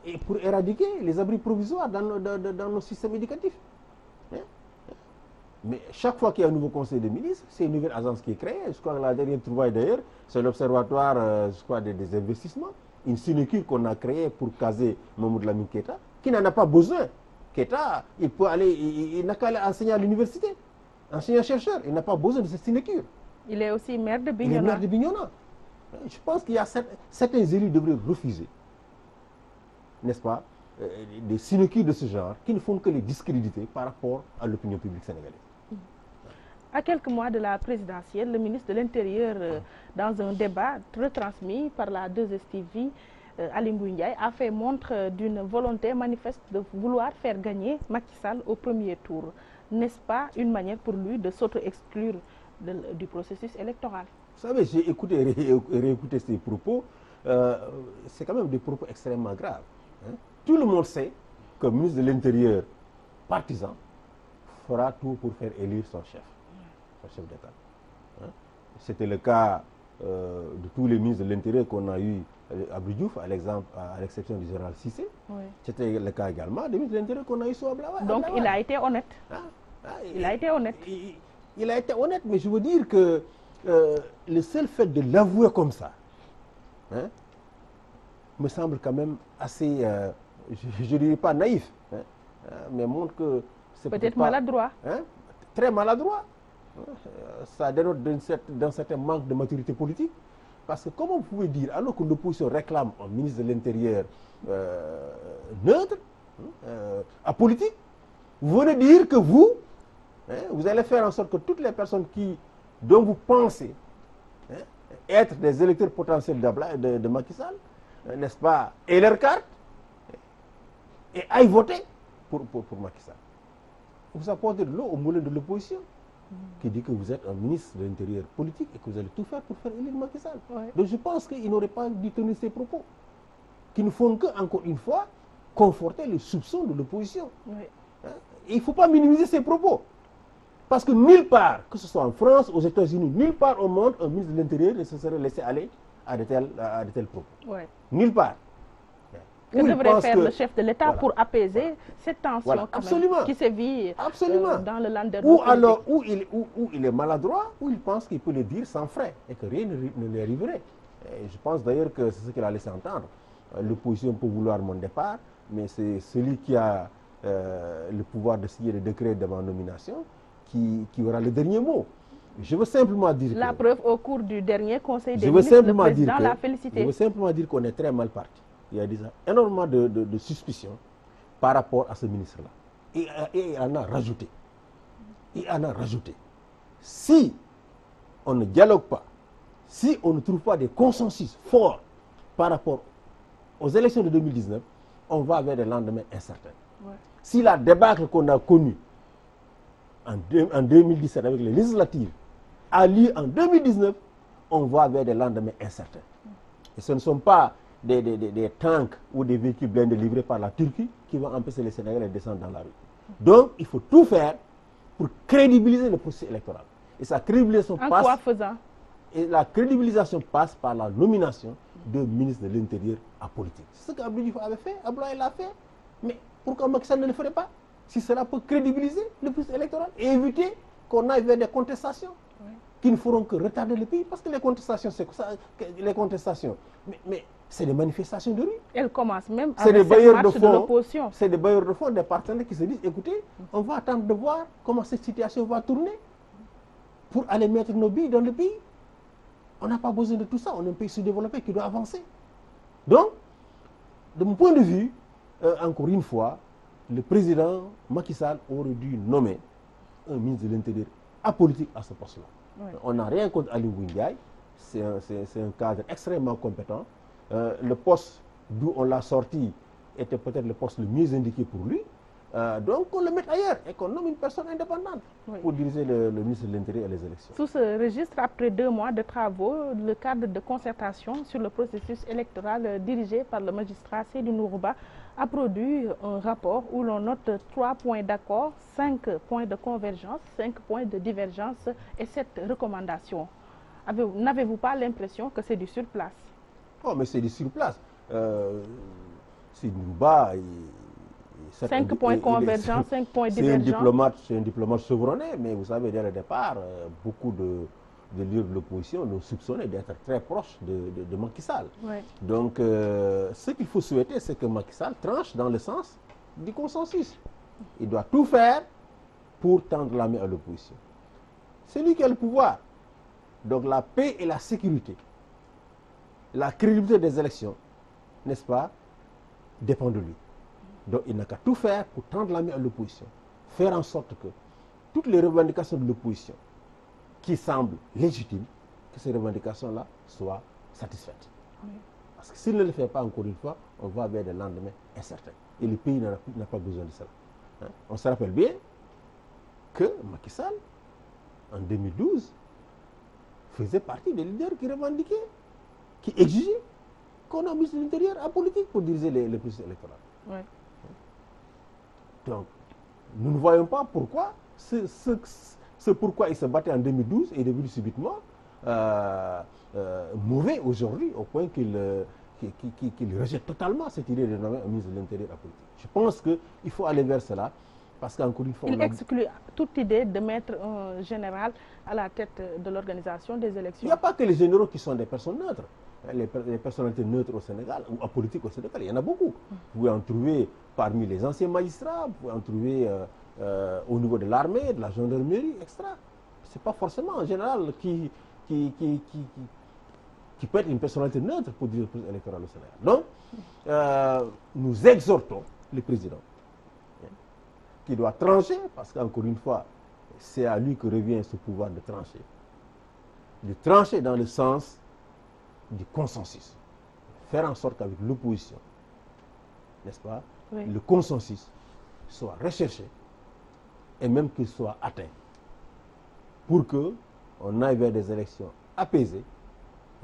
et pour éradiquer les abris provisoires dans nos systèmes éducatifs. Mais chaque fois qu'il y a un nouveau conseil des ministres, c'est une nouvelle agence qui est créée. Je crois que la dernière trouvaille d'ailleurs, c'est l'observatoire des investissements, une sinécure qu'on a créée pour caser Mamoud Lamine Keita, qui n'en a pas besoin. Keita, il n'a qu'à aller enseigner à l'université, enseignant-chercheur, il n'a pas besoin de cette sinécure. Il est aussi maire de Bignona. Il est maire de Bignona. Je pense qu'il y a certains élus devraient refuser, n'est-ce pas, des sinécures de ce genre qui ne font que les discréditer par rapport à l'opinion publique sénégalaise. À quelques mois de la présidentielle, le ministre de l'Intérieur, dans un débat retransmis par la 2STV, Aly Ngouille Ndiaye, a fait montre d'une volonté manifeste de vouloir faire gagner Macky Sall au premier tour. N'est-ce pas une manière pour lui de s'auto-exclure du processus électoral? Vous savez, j'ai écouté et réécouté ces propos. C'est quand même des propos extrêmement graves. Tout le monde sait que le ministre de l'Intérieur partisan fera tout pour faire élire son chef d'État. C'était le cas de tous les ministres de l'Intérieur qu'on a eu à Diouf, à l'exception du général Cissé. C'était le cas également des ministres de l'Intérieur qu'on a eu sous Ablaye. Donc il a été honnête. Il a été honnête. Il a été honnête, mais je veux dire que le seul fait de l'avouer comme ça me semble quand même assez, je ne dirais pas naïf, mais montre que c'est peut-être maladroit. Très maladroit. Ça dénote d'un certain manque de maturité politique. Parce que comment vous pouvez dire, alors que l'opposition réclame un ministre de l'Intérieur neutre, apolitique, vous venez dire que vous allez faire en sorte que toutes les personnes dont vous pensez être des électeurs potentiels de Macky Sall, n'est-ce pas, aient leur carte et aillent voter pour Macky Sall. Vous apportez de l'eau au moulin de l'opposition qui dit que vous êtes un ministre de l'Intérieur politique et que vous allez tout faire pour faire élire Macky Sall. Donc je pense qu'il n'aurait pas dû tenir ces propos qui ne font que, encore une fois, conforter les soupçons de l'opposition. Il ne faut pas minimiser ces propos. Parce que nulle part, que ce soit en France, aux États-Unis, nulle part au monde, un ministre de l'Intérieur ne se serait laissé aller à de tels propos. Nulle part. Que devrait faire le chef de l'État pour apaiser cette tension qui sévit dans le Landerneau? Ou alors, où il est maladroit, ou il pense qu'il peut le dire sans frais et que rien ne lui arriverait. Et je pense d'ailleurs que c'est ce qu'il a laissé entendre. L'opposition peut vouloir mon départ, mais c'est celui qui a le pouvoir de signer le décret de ma nomination qui aura le dernier mot. Je veux simplement dire la preuve au cours du dernier conseil des ministres, le président l'a félicité. Je veux simplement dire qu'on est très mal parti. Il y a déjà énormément de suspicions par rapport à ce ministre-là. Et il en a rajouté. Il en a rajouté. Si on ne dialogue pas, si on ne trouve pas des consensus forts par rapport aux élections de 2019, on va vers des lendemains incertains. Si la débâcle qu'on a connue en 2017 avec les législatives a lieu en 2019, on va vers des lendemains incertains. Et ce ne sont pas des tanks ou des véhicules blindés livrés par la Turquie qui vont empêcher les Sénégalais de descendre dans la rue. Donc, il faut tout faire pour crédibiliser le processus électoral. Et sa crédibilisation passe... En quoi faisant? Et la crédibilisation passe par la nomination de ministre de l'Intérieur apolitique. C'est ce qu'Abdou Diouf avait fait, Abdoulaye l'a fait. Mais pourquoi Macky Sall ne le ferait pas? Si cela peut crédibiliser le processus électoral et éviter qu'on aille vers des contestations qui ne feront que retarder le pays. Parce que les contestations, c'est ça. Les contestations, mais c'est des manifestations de rue. Elles commencent même avec cette marche de l'opposition. C'est des bailleurs de fonds, des partenaires qui se disent, écoutez, on va attendre de voir comment cette situation va tourner pour aller mettre nos billes dans le pays. On n'a pas besoin de tout ça. On est un pays sous-développé qui doit avancer. Donc, de mon point de vue, encore une fois, le président Macky Sall aurait dû nommer un ministre de l'Intérieur apolitique à ce poste-là. Oui. On n'a rien contre Ali Ndiaye. C'est un cadre extrêmement compétent. Le poste d'où on l'a sorti était peut-être le poste le mieux indiqué pour lui. Donc on le met ailleurs et qu'on nomme une personne indépendante pour diriger le ministre de l'Intérieur et les élections. Sous ce registre, après 2 mois de travaux, le cadre de concertation sur le processus électoral dirigé par le magistrat Seydou Nourouba a produit un rapport où l'on note 3 points d'accord, 5 points de convergence, 5 points de divergence et 7 recommandations. N'avez-vous pas l'impression que c'est du surplace? Oh, mais c'est du surplace. Seydou Nourouba... 5 points convergents, 5 points divergents. C'est un diplomate chevronné, mais vous savez, dès le départ, beaucoup de leaders de l'opposition nous soupçonnaient d'être très proches de Macky Sall. Ouais. Donc, ce qu'il faut souhaiter, c'est que Macky Sall tranche dans le sens du consensus. Il doit tout faire pour tendre la main à l'opposition. C'est lui qui a le pouvoir. Donc, la paix et la sécurité, la crédibilité des élections, n'est-ce pas, dépend de lui. Donc il n'a qu'à tout faire pour tendre la main à l'opposition. Faire en sorte que toutes les revendications de l'opposition qui semblent légitimes, que ces revendications-là soient satisfaites. Oui. Parce que s'il ne le fait pas encore une fois, on va vers des lendemains incertains. Et le pays n'a pas besoin de cela. Hein? On se rappelle bien que Macky Sall, en 2012, faisait partie des leaders qui revendiquaient, qui exigeaient qu'on ait un ministre de l'Intérieur apolitique pour diriger le processus électoral. Oui. Donc, nous ne voyons pas pourquoi ce pourquoi il se battait en 2012 est devenu subitement mauvais aujourd'hui, au point qu'il rejette totalement cette idée de nommer un ministre de l'Intérieur apolitique. Je pense qu'il faut aller vers cela, parce qu'encore une fois... Il exclut toute idée de mettre un général à la tête de l'organisation des élections. Il n'y a pas que les généraux qui sont des personnes neutres. Les personnalités neutres au Sénégal, ou apolitiques au Sénégal, il y en a beaucoup. Vous pouvez en trouver parmi les anciens magistrats, vous pouvez en trouver au niveau de l'armée, de la gendarmerie, etc. Ce n'est pas forcément un général qui peut être une personnalité neutre pour diriger le processus électoral au Sénégal. Donc, nous exhortons le président qui doit trancher, parce qu'encore une fois, c'est à lui que revient ce pouvoir de trancher dans le sens du consensus. Faire en sorte qu'avec l'opposition, n'est-ce pas, oui, le consensus soit recherché et même qu'il soit atteint pour qu'on aille vers des élections apaisées,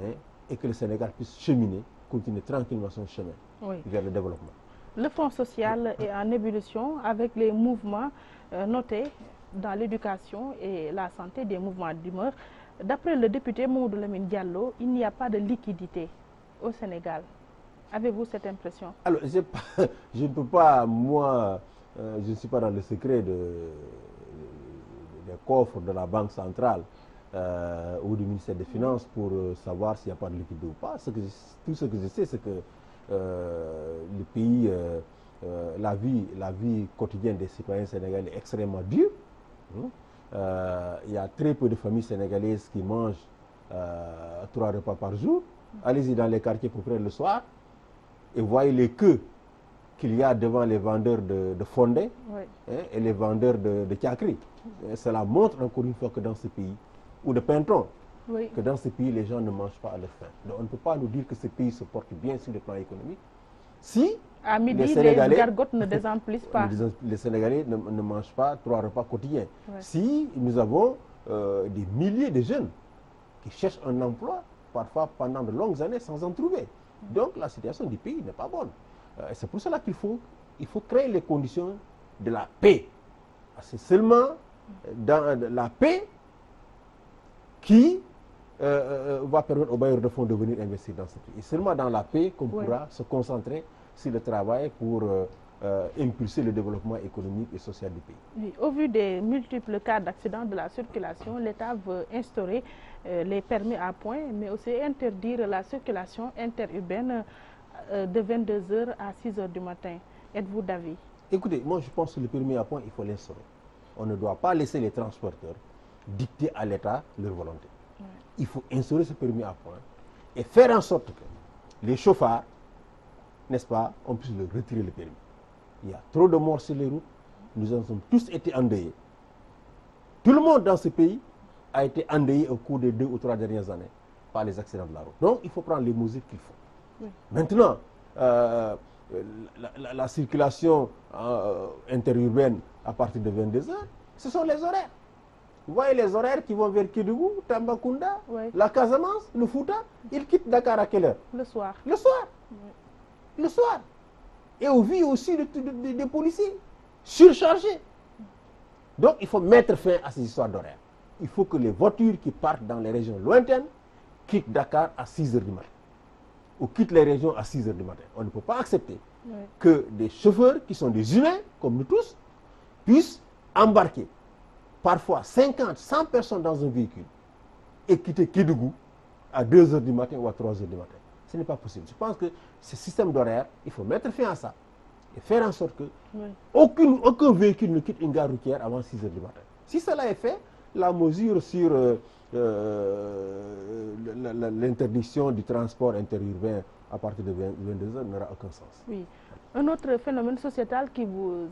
hein, et que le Sénégal puisse cheminer, continuer tranquillement son chemin, oui, vers le développement. Le Fonds social est en ébullition avec les mouvements notés dans l'éducation et la santé, des mouvements d'humeur. D'après le député Mamadou Lamine Diallo, il n'y a pas de liquidité au Sénégal. Avez-vous cette impression? Alors, je ne peux pas, moi, je ne suis pas dans le secret des coffres de la Banque centrale ou du ministère des Finances pour savoir s'il n'y a pas de liquidité ou pas. Tout ce que je sais, c'est que le pays, la vie quotidienne des citoyens sénégalais est extrêmement dure. Il y a très peu de familles sénégalaises qui mangent 3 repas par jour. Allez-y dans les quartiers pour prendre le soir et voyez les queues qu'il y a devant les vendeurs de fondé, oui, hein, et les vendeurs de tchakri. Cela montre encore une fois que dans ce pays, ou de pintons, oui, que dans ce pays, les gens ne mangent pas à leur faim. Donc on ne peut pas nous dire que ce pays se porte bien sur le plan économique si à midi, les gargotes ne désemplissent pas. Les Sénégalais ne mangent pas 3 repas quotidiens. Ouais. Si nous avons des milliers de jeunes qui cherchent un emploi, parfois pendant de longues années sans en trouver. Donc la situation du pays n'est pas bonne. C'est pour cela qu'il faut créer les conditions de la paix. C'est seulement dans la paix qui va permettre aux bailleurs de fonds de venir investir dans ce pays. Et seulement dans la paix qu'on pourra se concentrer sur le travail pour impulser le développement économique et social du pays. Oui, au vu des multiples cas d'accidents de la circulation, l'État veut instaurer les permis à points, mais aussi interdire la circulation interurbaine de 22h à 6h du matin. Êtes-vous d'avis? Écoutez, moi je pense que le permis à points, il faut l'instaurer. On ne doit pas laisser les transporteurs dicter à l'État leur volonté. Ouais. Il faut instaurer ce permis à points et faire en sorte que les chauffards, n'est-ce pas, on puisse leur retirer le permis. Il y a trop de morts sur les routes, nous en sommes tous été endeuillés. Tout le monde dans ce pays a été endeuillé au cours des 2 ou 3 dernières années par les accidents de la route. Donc il faut prendre les mesures qu'il faut. Oui. Maintenant, la circulation interurbaine à partir de 22h, ce sont les horaires. Vous voyez les horaires qui vont vers Kédougou, Tambacounda, la Casamance, le Fouta, ils quittent Dakar à quelle heure? Le soir. Le soir. Le soir. Et au vu aussi des policiers surchargés. Donc il faut mettre fin à ces histoires d'horaires. Il faut que les voitures qui partent dans les régions lointaines quittent Dakar à 6h du matin. Ou quittent les régions à 6h du matin. On ne peut pas accepter que des chauffeurs qui sont des humains, comme nous tous, puissent embarquer parfois 50, 100 personnes dans un véhicule et quitter Kédougou à 2h du matin ou à 3h du matin. Ce n'est pas possible. Je pense que ce système d'horaire, il faut mettre fin à ça et faire en sorte que aucun véhicule ne quitte une gare routière avant 6h du matin. Si cela est fait, la mesure sur l'interdiction du transport interurbain à partir de 22h n'aura aucun sens. Oui. Un autre phénomène sociétal qui vous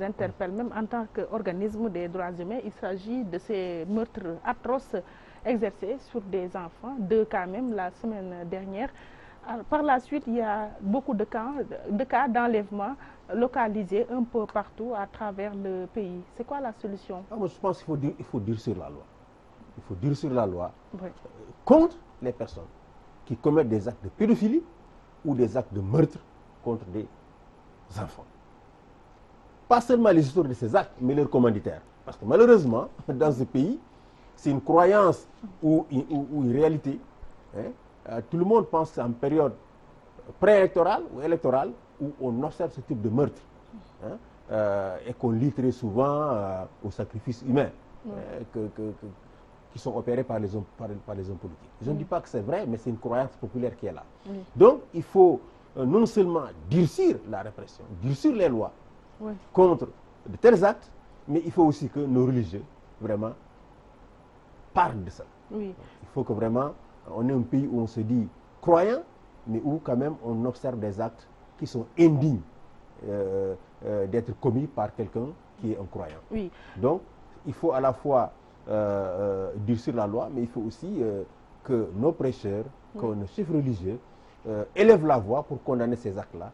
interpelle, même en tant qu'organisme des droits humains, il s'agit de ces meurtres atroces exercés sur des enfants, 2 cas même la semaine dernière. Alors, par la suite, il y a beaucoup de cas d'enlèvement localisés un peu partout à travers le pays. C'est quoi la solution? Moi, je pense qu'il faut durcir la loi. Il faut durcir la loi contre les personnes qui commettent des actes de pédophilie ou des actes de meurtre contre des enfants. Pas seulement les histoires de ces actes, mais leurs commanditaires. Parce que malheureusement, dans ce pays, c'est une croyance ou une réalité. Tout le monde pense en période préélectorale ou électorale où on observe ce type de meurtre et qu'on lit très souvent aux sacrifices humains qui sont opérés par les hommes politiques. Je ne dis pas que c'est vrai, mais c'est une croyance populaire qui est là. Donc, il faut non seulement durcir la répression, durcir les lois contre de tels actes, mais il faut aussi que nos religieux, vraiment, parlent de ça. Il faut que vraiment, on ait un pays où on se dit croyant, mais où quand même on observe des actes qui sont indignes d'être commis par quelqu'un qui est un croyant. Donc, il faut à la fois durcir la loi, mais il faut aussi que nos prêcheurs, que nos chefs religieux élèvent la voix pour condamner ces actes-là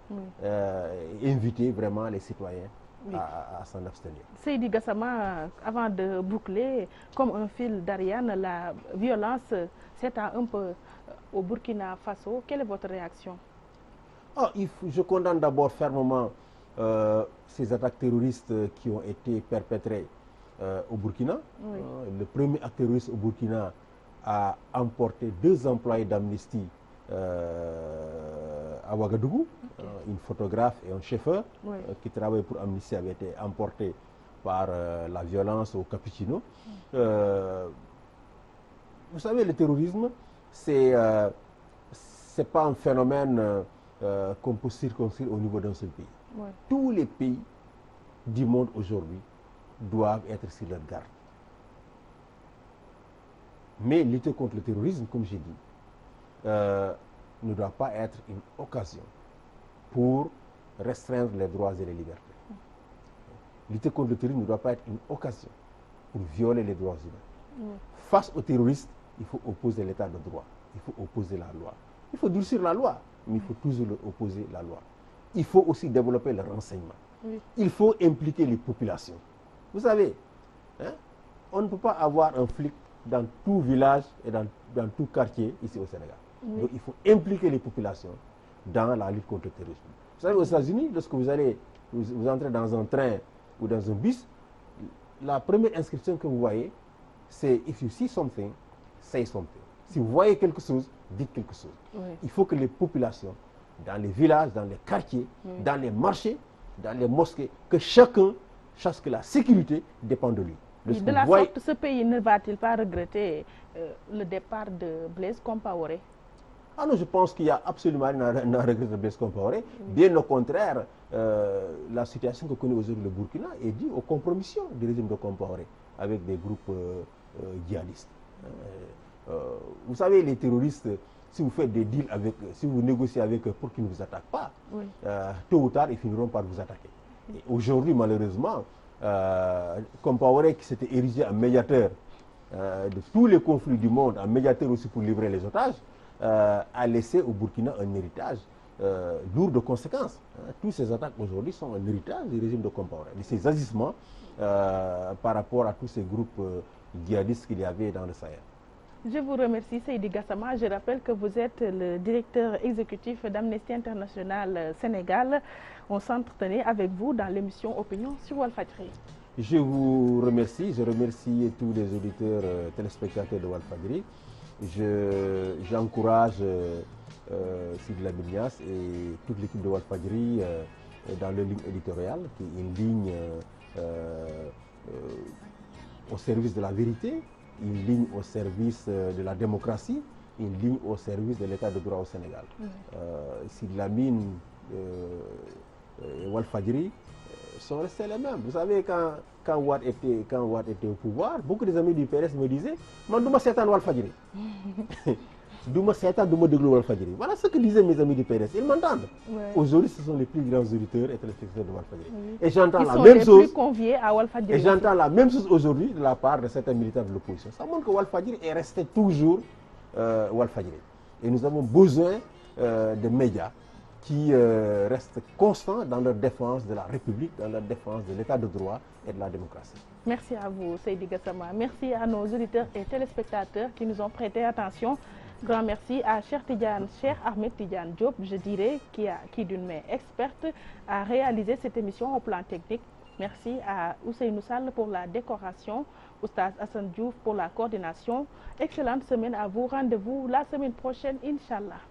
et inviter vraiment les citoyens à s'en abstenir. Seydi Gassama, avant de boucler, comme un fil d'Ariane, la violence s'étend un peu au Burkina Faso. Quelle est votre réaction? Je condamne d'abord fermement ces attaques terroristes qui ont été perpétrées au Burkina. Le premier acte terroriste au Burkina a emporté 2 employés d'Amnesty à Ouagadougou. Une photographe et un chauffeur qui travaillaient pour Amnesty avaient été emportés par la violence au Capuchino. Vous savez, le terrorisme, c'est pas un phénomène qu'on peut circonscrire au niveau d'un seul pays. Tous les pays du monde aujourd'hui doivent être sur leur garde. Mais lutter contre le terrorisme, comme j'ai dit, ne doit pas être une occasion pour restreindre les droits et les libertés. Lutter contre le terrorisme ne doit pas être une occasion pour violer les droits humains. Face aux terroristes, il faut opposer l'état de droit, il faut opposer la loi. Il faut durcir la loi, mais il faut toujours opposer la loi. Il faut aussi développer le renseignement. Il faut impliquer les populations. Vous savez, on ne peut pas avoir un flic dans tout village et dans tout quartier ici au Sénégal. Oui. Donc il faut impliquer les populations dans la lutte contre le terrorisme. Vous savez, aux États-Unis, lorsque vous entrez dans un train ou dans un bus, la première inscription que vous voyez, c'est if you see something, say something. Si vous voyez quelque chose, dites quelque chose. Oui. Il faut que les populations, dans les villages, dans les quartiers, dans les marchés, dans les mosquées, que chacun sache que la sécurité dépend de lui. Et de la sorte, ce pays ne va-t-il pas regretter le départ de Blaise Compaoré? Ah non, je pense qu'il n'y a absolument rien à regretter de Blaise Compaoré. Bien au contraire, la situation que connaît aujourd'hui le Burkina est due aux compromissions du régime de Compaoré avec des groupes djihadistes. Vous savez, les terroristes, si vous faites des deals avec eux, si vous négociez avec eux pour qu'ils ne vous attaquent pas, tôt ou tard, ils finiront par vous attaquer. Aujourd'hui, malheureusement, Compaoré, qui s'était érigé en médiateur de tous les conflits du monde, en médiateur aussi pour livrer les otages, a laissé au Burkina un héritage lourd de conséquences. Tous ces attaques aujourd'hui sont un héritage du régime de Compaoré, de ces agissements par rapport à tous ces groupes djihadistes qu'il y avait dans le Sahel. Je vous remercie, Seydi Gassama. Je rappelle que vous êtes le directeur exécutif d'Amnesty International Sénégal. On s'entretenait avec vous dans l'émission Opinion sur Walfadjri. Je vous remercie. Je remercie tous les auditeurs téléspectateurs de Walfadjri. J'encourage Sidi Lamine Niasse et toute l'équipe de Walfadjri dans leur ligne éditoriale, qui est une ligne au service de la vérité, une ligne au service de la démocratie, une ligne au service de l'état de droit au Sénégal. Sidi Lamine et Walfadjri sont restés les mêmes. Vous savez, quand Wade était au pouvoir, beaucoup des amis du PRS me disaient « Man, douma seetaan Walfadjri ». Douma seetaan, douma déglu Walfadjri. Voilà ce que disaient mes amis du PRS. Ils m'entendent. Aujourd'hui, ce sont les plus grands auditeurs et téléspectateurs de Walfadjri. Et j'entends la même chose. Plus conviés à Walfadjri. Et j'entends la même chose aujourd'hui de la part de certains militants de l'opposition. Ça montre que Walfadjri est resté toujours Walfadjri. Et nous avons besoin de médias qui restent constants dans leur défense de la République, dans leur défense de l'état de droit et de la démocratie. Merci à vous, Seydi Gassama. Merci à nos auditeurs et téléspectateurs qui nous ont prêté attention. Grand merci à Cheikh Ahmed Tidiane Diop, je dirais, qui d'une main experte a réalisé cette émission au plan technique. Merci à Ousseynou Sall pour la décoration, Oustaz Hassan Diouf pour la coordination. Excellente semaine à vous. Rendez-vous la semaine prochaine, Inch'Allah.